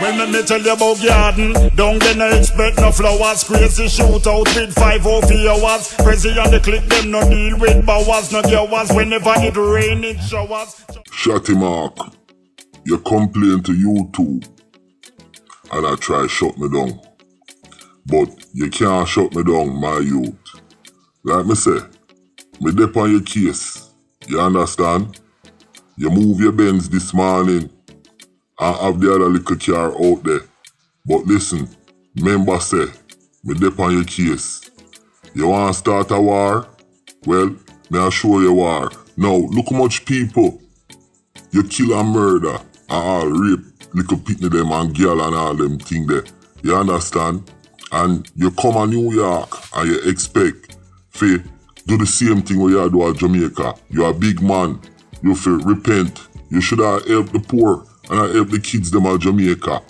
Well, me tell you about garden. Don't get no expect no flowers. Crazy shootout with 5 hours. Crazy on the click, them no deal with bowers. No hours whenever it rain, it showers. Shotty Mark, you complain to YouTube and I try shut me down. But you can't shut me down, my youth. Like me say, me dep on your case. You understand? You move your Benz this morning and have the other little car out there. But listen, remember say, me dep on your case. You want to start a war? Well, me I'll show you war. Now, look how much people you kill and murder and all rape little pitney them and girl and all them thing there. You understand? And you come to New York and you expect to do the same thing what you do at Jamaica. You're a big man. You feel repent. You should have helped the poor and help the kids them at Jamaica.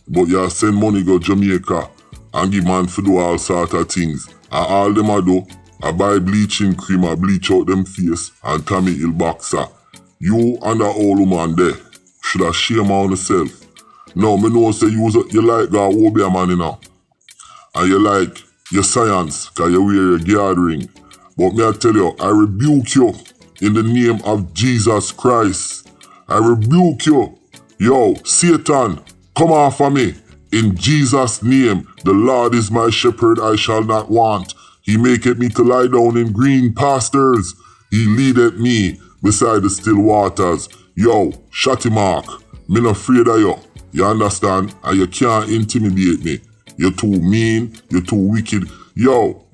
But you send money go Jamaica and give man to do all sort of things. And all them I do, I buy bleaching cream and bleach out them face and Tommy Hill boxer. You and that old woman there should have shame on yourself. Now, me know say you like God will be a man, you know. And you like your science, cause you wear your guard ring. But me I tell you, I rebuke you in the name of Jesus Christ. I rebuke you. Yo, Satan, come off of me. In Jesus' name, the Lord is my shepherd, I shall not want. He maketh me to lie down in green pastures. He leadeth me beside the still waters. Yo, Shotty Mark, me not afraid of you. You understand? And you can't intimidate me. You're too mean, you're too wicked. Yo,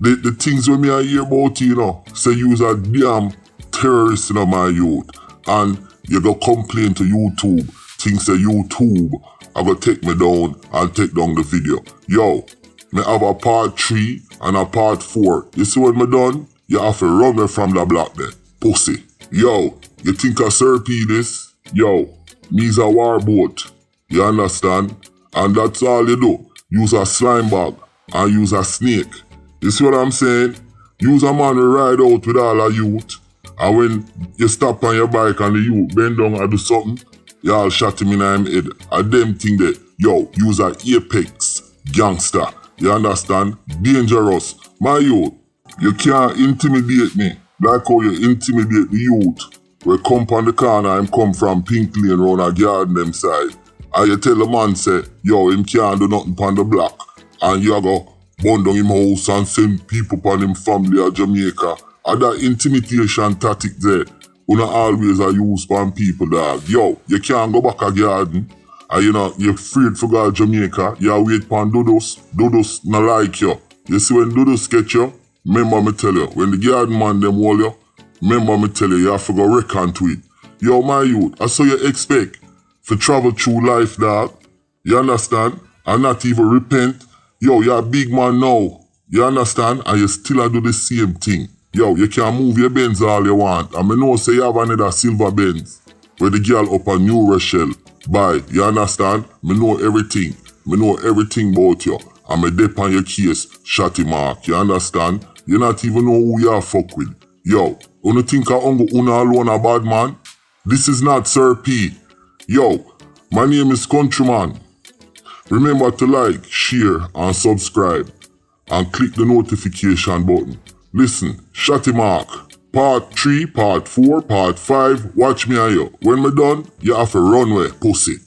the things when me I hear about you, you know, say you's a damn terrorist, you know, my youth. And you go complain to YouTube, things say YouTube, I go take me down and take down the video. Yo, me have a part 3 and a part 4. You see what me done? You have to run me from the block there. Pussy. Yo, you think I Sir Penis? Yo, me's a warboat. You understand? And that's all you do. Use a slime bag and use a snake. You see what I'm saying? Use a man to ride out with all the youth. And when you stop on your bike and the youth bend down and do something, you all shot him in him head. And them thing that, yo, use a apex gangster. You understand? Dangerous. My youth, you can't intimidate me like how you intimidate the youth. We come on the corner and come from Pink Lane round a garden them side. And you tell the man say, yo, him can't do nothing on the block. And you go burn down him house and send people upon him family at Jamaica. And that intimidation tactic there, you know always a use on people, dog. Yo, you can't go back a garden. And you know, you're afraid for go to Jamaica. You wait upon Dodos. Dodos not like you. You see when Dodos get you, remember me tell you, when the garden man them hold you, remember me tell you, you have to go reckon to it. Yo, my youth, I saw you expect to travel through life, dog. You understand? And not even repent. Yo, you're a big man now. You understand? And you still do the same thing. Yo, you can move your Benz all you want. And I know say you have another silver Benz where the girl up a New Rochelle buy. You understand? Me know everything. Me know everything about you. And me dep on your case, Shotty Mark. You understand? You not even know who you are fuck with. Yo, you think I ungo una alone a bad man? This is not Sir P. Yo, my name is Countryman. Remember to like, share, and subscribe. And click the notification button. Listen, Shotty Mark. Part 3, Part 4, Part 5, watch me and you. When me done, you have to run away, pussy.